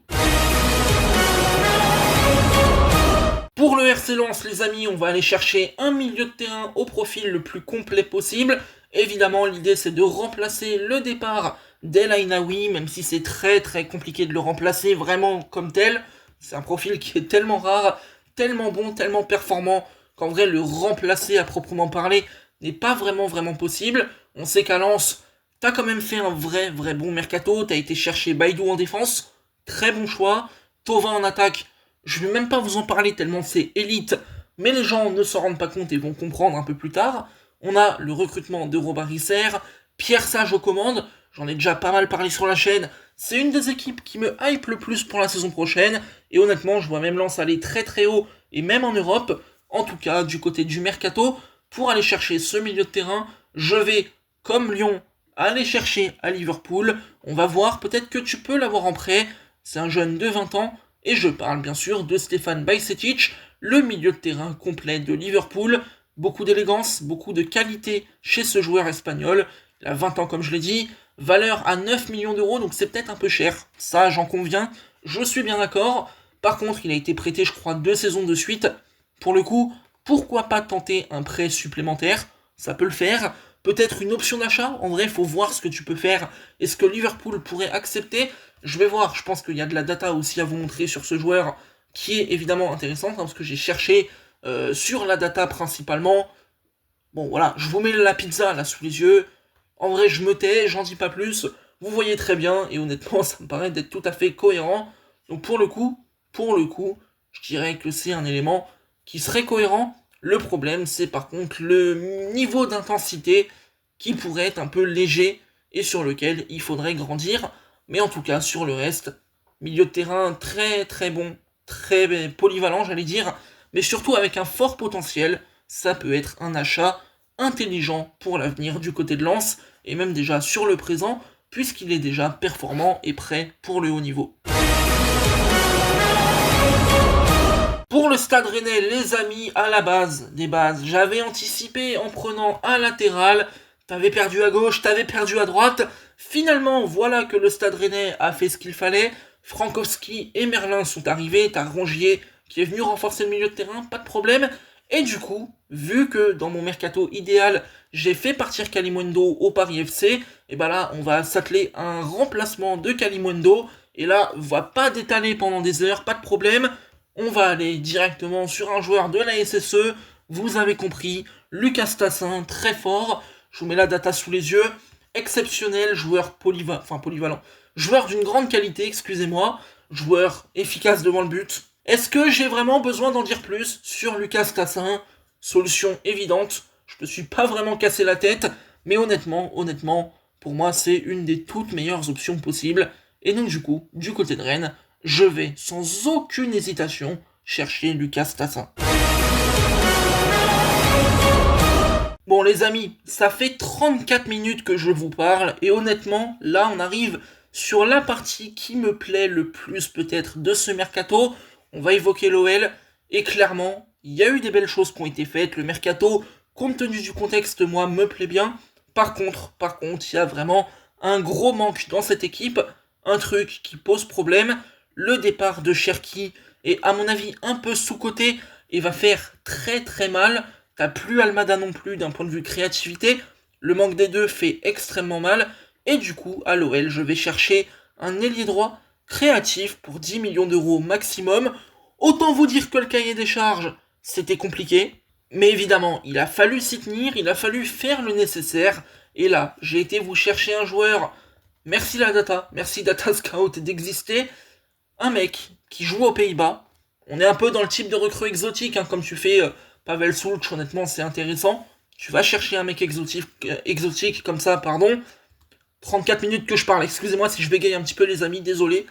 Pour le RC Lens, les amis, on va aller chercher un milieu de terrain au profil le plus complet possible. Évidemment, l'idée c'est de remplacer le départ d'El Ainaoui, même si c'est très très compliqué de le remplacer vraiment comme tel. C'est un profil qui est tellement rare, tellement bon, tellement performant, qu'en vrai le remplacer à proprement parler n'est pas vraiment possible. On sait qu'à Lens, t'as quand même fait un vrai bon mercato, t'as été chercher Baidou en défense, très bon choix. Thauvin en attaque, je vais même pas vous en parler tellement c'est élite, mais les gens ne s'en rendent pas compte et vont comprendre un peu plus tard. On a le recrutement de Robin Risser, Pierre Sage aux commandes, j'en ai déjà pas mal parlé sur la chaîne, c'est une des équipes qui me hype le plus pour la saison prochaine, et honnêtement je vois même Lens aller très haut, et même en Europe, en tout cas du côté du mercato, pour aller chercher ce milieu de terrain, je vais, comme Lyon, aller chercher à Liverpool, on va voir, peut-être que tu peux l'avoir en prêt, c'est un jeune de 20 ans, et je parle bien sûr de Stefan Bajcetic, le milieu de terrain complet de Liverpool. Beaucoup d'élégance, beaucoup de qualité chez ce joueur espagnol. Il a 20 ans comme je l'ai dit, valeur à 9 millions d'euros, donc c'est peut-être un peu cher. Ça, j'en conviens, je suis bien d'accord. Par contre, il a été prêté, je crois, 2 saisons de suite. Pour le coup, pourquoi pas tenter un prêt supplémentaire? Ça peut le faire. Peut-être une option d'achat. En vrai, il faut voir ce que tu peux faire et ce que Liverpool pourrait accepter. Je vais voir, je pense qu'il y a de la data aussi à vous montrer sur ce joueur qui est évidemment intéressante, parce que j'ai cherché sur la data principalement. Bon voilà, je vous mets la pizza là sous les yeux. En vrai, je me tais, j'en dis pas plus. Vous voyez très bien, et honnêtement, ça me paraît d'être tout à fait cohérent. Donc pour le coup, je dirais que c'est un élément qui serait cohérent. Le problème, c'est par contre le niveau d'intensité qui pourrait être un peu léger et sur lequel il faudrait grandir. Mais en tout cas, sur le reste, milieu de terrain très bon, très polyvalent, j'allais dire, mais surtout avec un fort potentiel. Ça peut être un achat intelligent pour l'avenir du côté de Lens, et même déjà sur le présent, puisqu'il est déjà performant et prêt pour le haut niveau. Pour le Stade Rennais, les amis, à la base des bases, j'avais anticipé en prenant un latéral. T'avais perdu à gauche, t'avais perdu à droite. Finalement, voilà que le Stade Rennais a fait ce qu'il fallait. Frankowski et Merlin sont arrivés. T'as Rongier qui est venu renforcer le milieu de terrain, pas de problème. Et du coup, vu que dans mon mercato idéal, j'ai fait partir Kalimundo au Paris FC, et ben là, on va s'atteler à un remplacement de Kalimundo. Et là, on va pas détaler pendant des heures, pas de problème. On va aller directement sur un joueur de la SSE. Vous avez compris, Lucas Tassin, très fort. Je vous mets la data sous les yeux. Exceptionnel, joueur polyvalent. Joueur d'une grande qualité, excusez-moi. Joueur efficace devant le but. Est-ce que j'ai vraiment besoin d'en dire plus sur Lucas Tassin? Solution évidente. Je me suis pas vraiment cassé la tête. Mais honnêtement, pour moi, c'est une des toutes meilleures options possibles. Et donc du coup, du côté de Rennes, je vais sans aucune hésitation chercher Lucas Tassin. Bon les amis, ça fait 34 minutes que je vous parle, et honnêtement, là on arrive sur la partie qui me plaît le plus peut-être de ce mercato. On va évoquer l'OL, et clairement, il y a eu des belles choses qui ont été faites. Le mercato, compte tenu du contexte, moi, me plaît bien. Par contre, il y a vraiment un gros manque dans cette équipe, un truc qui pose problème. Le départ de Cherki est à mon avis un peu sous-coté et va faire très très mal. T'as plus Almada non plus d'un point de vue créativité. Le manque des deux fait extrêmement mal. Et du coup, à l'OL, je vais chercher un ailier droit créatif pour 10 millions d'euros maximum. Autant vous dire que le cahier des charges, c'était compliqué. Mais évidemment, il a fallu s'y tenir, il a fallu faire le nécessaire. Et là, j'ai été vous chercher un joueur. Merci la data, merci Data Scout d'exister. Un mec qui joue aux Pays-Bas. On est un peu dans le type de recrue exotique, hein, comme tu fais Pavel Sulch, honnêtement, c'est intéressant. Tu vas chercher un mec exotique comme ça, pardon. 34 minutes que je parle, excusez-moi si je bégaye un petit peu les amis, désolé.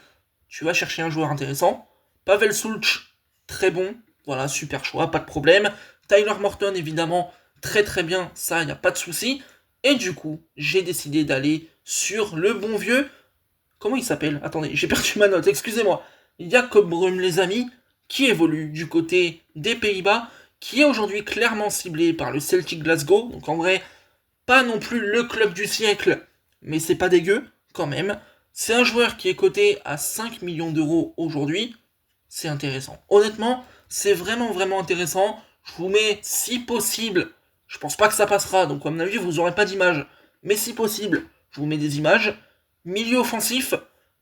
Tu vas chercher un joueur intéressant. Pavel Sulch, très bon. Voilà, super choix, pas de problème. Tyler Morton, évidemment, très très bien, ça, y a pas de souci. Et du coup, j'ai décidé d'aller sur le bon vieux. Comment il s'appelle? Attendez, j'ai perdu ma note, excusez-moi. Jacob Brum, les amis, qui évolue du côté des Pays-Bas, qui est aujourd'hui clairement ciblé par le Celtic Glasgow. Donc en vrai, pas non plus le club du siècle, mais c'est pas dégueu, quand même. C'est un joueur qui est coté à 5 millions d'euros aujourd'hui. C'est intéressant. Honnêtement, c'est vraiment vraiment intéressant. Je vous mets, si possible, je pense pas que ça passera, donc à mon avis, vous aurez pas d'image. Mais si possible, je vous mets des images. Milieu offensif,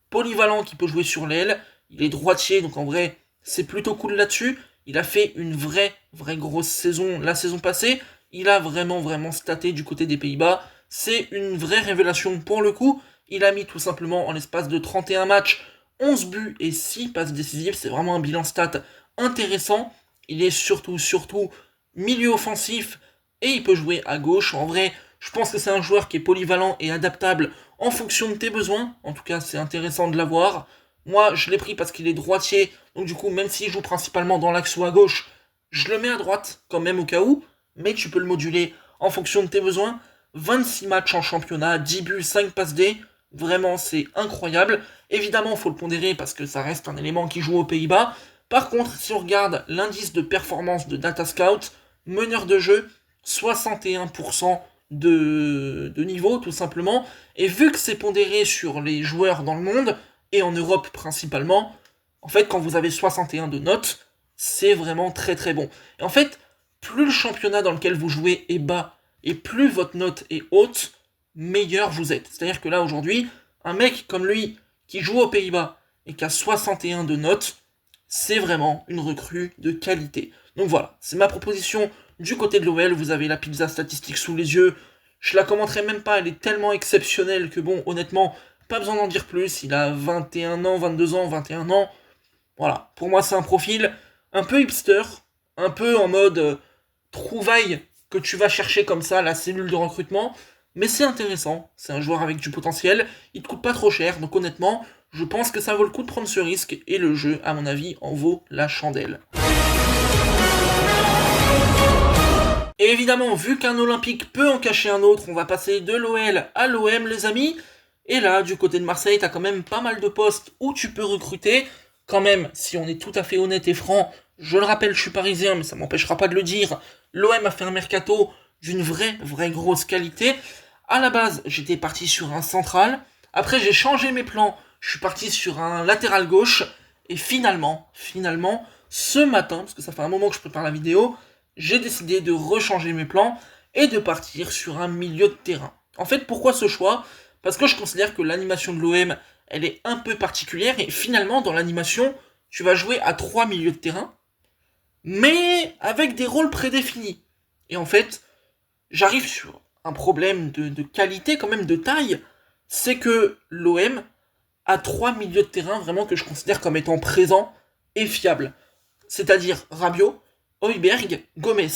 polyvalent qui peut jouer sur l'aile. Il est droitier, donc en vrai, c'est plutôt cool là-dessus. Il a fait une vraie grosse saison la saison passée. Il a vraiment staté du côté des Pays-Bas. C'est une vraie révélation pour le coup. Il a mis tout simplement en l'espace de 31 matchs 11 buts et 6 passes décisives. C'est vraiment un bilan stat intéressant. Il est surtout milieu offensif et il peut jouer à gauche. En vrai, je pense que c'est un joueur qui est polyvalent et adaptable en fonction de tes besoins. En tout cas, c'est intéressant de l'avoir. Moi, je l'ai pris parce qu'il est droitier. Donc du coup, même s'il joue principalement dans l'axe ou à gauche, je le mets à droite quand même au cas où. Mais tu peux le moduler en fonction de tes besoins. 26 matchs en championnat, 10 buts, 5 passes D. Vraiment, c'est incroyable. Évidemment, il faut le pondérer parce que ça reste un élément qui joue aux Pays-Bas. Par contre, si on regarde l'indice de performance de Data Scout, meneur de jeu, 61% de niveau, tout simplement. Et vu que c'est pondéré sur les joueurs dans le monde, et en Europe principalement, en fait, quand vous avez 61 de notes, c'est vraiment très bon. Et en fait, plus le championnat dans lequel vous jouez est bas, et plus votre note est haute, meilleur vous êtes. C'est-à-dire que là, aujourd'hui, un mec comme lui, qui joue aux Pays-Bas, et qui a 61 de notes, c'est vraiment une recrue de qualité. Donc voilà, c'est ma proposition du côté de l'OL. Vous avez la pizza statistique sous les yeux. Je la commenterai même pas, elle est tellement exceptionnelle que bon, honnêtement, pas besoin d'en dire plus. Il a 21 ans, 22 ans, 21 ans. Voilà, pour moi c'est un profil un peu hipster, un peu en mode trouvaille que tu vas chercher comme ça, la cellule de recrutement. Mais c'est intéressant, c'est un joueur avec du potentiel, il te coûte pas trop cher, donc honnêtement, je pense que ça vaut le coup de prendre ce risque, et le jeu, à mon avis, en vaut la chandelle. Et évidemment, vu qu'un Olympique peut en cacher un autre, on va passer de l'OL à l'OM, les amis. Et là, du côté de Marseille, t'as quand même pas mal de postes où tu peux recruter. Quand même, si on est tout à fait honnête et franc, je le rappelle, je suis parisien, mais ça m'empêchera pas de le dire, l'OM a fait un mercato d'une vraie grosse qualité. À la base, j'étais parti sur un central. Après, j'ai changé mes plans. Je suis parti sur un latéral gauche. Et finalement, ce matin, parce que ça fait un moment que je prépare la vidéo, j'ai décidé de rechanger mes plans et de partir sur un milieu de terrain. En fait, pourquoi ce choix? Parce que je considère que l'animation de l'OM, elle est un peu particulière. Et finalement, dans l'animation, tu vas jouer à 3 milieux de terrain, mais avec des rôles prédéfinis. Et en fait, j'arrive sur un problème de qualité, quand même de taille, c'est que l'OM a 3 milieux de terrain vraiment que je considère comme étant présents et fiables. C'est-à-dire Rabiot, Højbjerg, Gomez.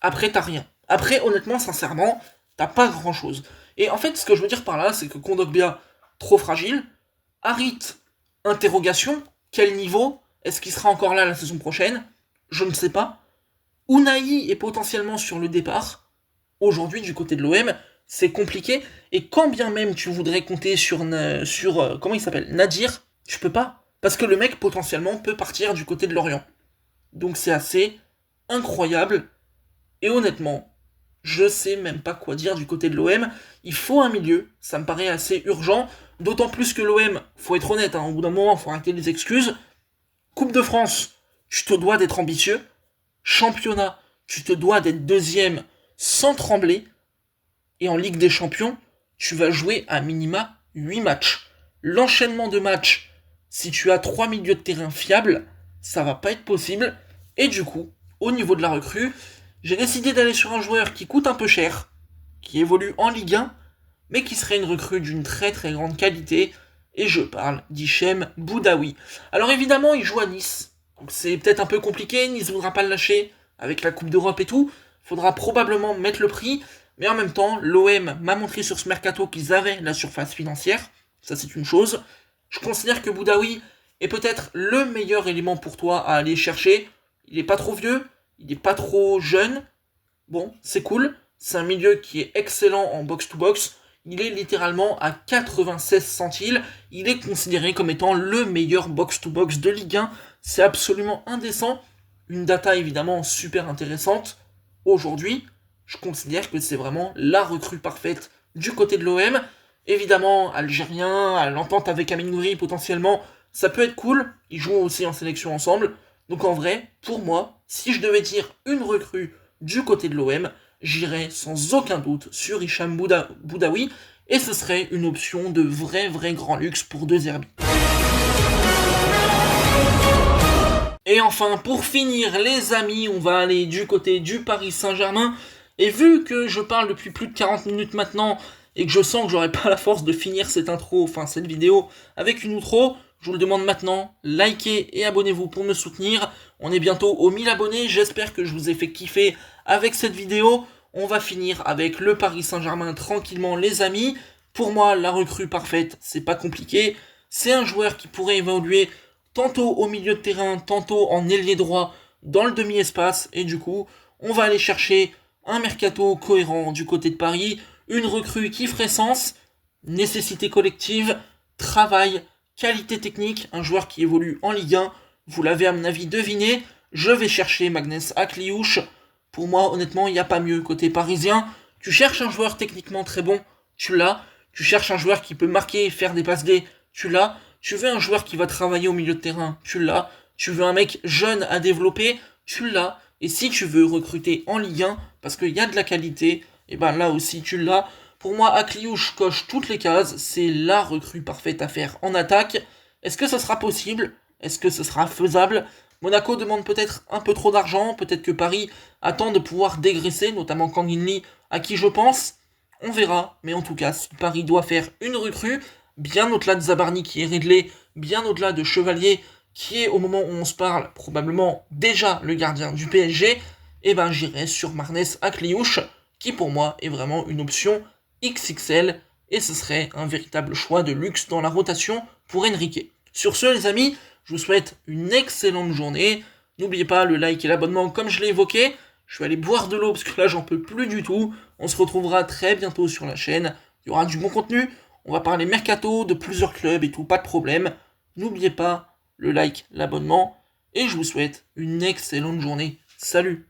Après, t'as rien. Après, honnêtement, sincèrement, t'as pas grand-chose. Et en fait, ce que je veux dire par là, c'est que Kondogbia, trop fragile. Harit, interrogation. Quel niveau? Est-ce qu'il sera encore là la saison prochaine? Je ne sais pas. Unai est potentiellement sur le départ. Aujourd'hui, du côté de l'OM, c'est compliqué. Et quand bien même tu voudrais compter sur comment il s'appelle, Nadir, tu peux pas. Parce que le mec, potentiellement, peut partir du côté de Lorient. Donc c'est assez incroyable. Et honnêtement, je sais même pas quoi dire du côté de l'OM. Il faut un milieu, ça me paraît assez urgent. D'autant plus que l'OM, faut être honnête, au bout d'un moment, faut arrêter les excuses. Coupe de France, tu te dois d'être ambitieux. Championnat, tu te dois d'être deuxième sans trembler. Et en Ligue des Champions, tu vas jouer à minima 8 matchs. L'enchaînement de matchs, si tu as 3 milieux de terrain fiables, ça va pas être possible. Et du coup, au niveau de la recrue, j'ai décidé d'aller sur un joueur qui coûte un peu cher, qui évolue en Ligue 1, mais qui serait une recrue d'une très très grande qualité, et je parle d'Hichem Boudaoui. Alors évidemment, il joue à Nice, donc c'est peut-être un peu compliqué, Nice voudra pas le lâcher, avec la Coupe d'Europe et tout, faudra probablement mettre le prix, mais en même temps, l'OM m'a montré sur ce mercato qu'ils avaient la surface financière, ça c'est une chose. Je considère que Boudaoui est peut-être le meilleur élément pour toi à aller chercher, il est pas trop vieux, il est pas trop jeune, bon, c'est cool, c'est un milieu qui est excellent en box-to-box, il est littéralement à 96 centiles, il est considéré comme étant le meilleur box-to-box de Ligue 1, c'est absolument indécent, une data évidemment super intéressante. Aujourd'hui, je considère que c'est vraiment la recrue parfaite du côté de l'OM, évidemment algérien, à l'entente avec Amine Gouiri potentiellement, ça peut être cool, ils jouent aussi en sélection ensemble, donc en vrai, pour moi, si je devais dire une recrue du côté de l'OM, j'irais sans aucun doute sur Hicham Boudaoui, et ce serait une option de vrai grand luxe pour De Zerbi. Et enfin, pour finir, les amis, on va aller du côté du Paris Saint-Germain, et vu que je parle depuis plus de 40 minutes maintenant, et que je sens que j'aurai pas la force de finir cette intro, enfin cette vidéo, avec une outro, je vous le demande maintenant, likez et abonnez-vous pour me soutenir. On est bientôt aux 1000 abonnés, j'espère que je vous ai fait kiffer avec cette vidéo. On va finir avec le Paris Saint-Germain tranquillement les amis. Pour moi, la recrue parfaite, c'est pas compliqué. C'est un joueur qui pourrait évoluer tantôt au milieu de terrain, tantôt en ailier droit, dans le demi-espace. Et du coup, on va aller chercher un mercato cohérent du côté de Paris. Une recrue qui ferait sens, nécessité collective, travail, qualité technique, un joueur qui évolue en Ligue 1, vous l'avez à mon avis deviné, je vais chercher Magnès Akliouche. Pour moi, honnêtement, il n'y a pas mieux côté parisien. Tu cherches un joueur techniquement très bon, tu l'as. Tu cherches un joueur qui peut marquer et faire des passes D, tu l'as. Tu veux un joueur qui va travailler au milieu de terrain, tu l'as. Tu veux un mec jeune à développer, tu l'as. Et si tu veux recruter en Ligue 1, parce qu'il y a de la qualité, et ben là aussi tu l'as. Pour moi, Akliouche coche toutes les cases, c'est la recrue parfaite à faire en attaque. Est-ce que ça sera possible? Est-ce que ce sera faisable? Monaco demande peut-être un peu trop d'argent, peut-être que Paris attend de pouvoir dégraisser, notamment Kang-in Lee, à qui je pense. On verra, mais en tout cas, si Paris doit faire une recrue, bien au-delà de Zabarni qui est réglé, bien au-delà de Chevalier, qui est au moment où on se parle probablement déjà le gardien du PSG, eh ben j'irai sur Magnès Akliouche, qui pour moi est vraiment une option XXL, et ce serait un véritable choix de luxe dans la rotation pour Enrique. Sur ce les amis, je vous souhaite une excellente journée, n'oubliez pas le like et l'abonnement comme je l'ai évoqué, je vais aller boire de l'eau parce que là j'en peux plus du tout, on se retrouvera très bientôt sur la chaîne, il y aura du bon contenu, on va parler mercato de plusieurs clubs et tout, pas de problème, n'oubliez pas le like, l'abonnement, et je vous souhaite une excellente journée, salut!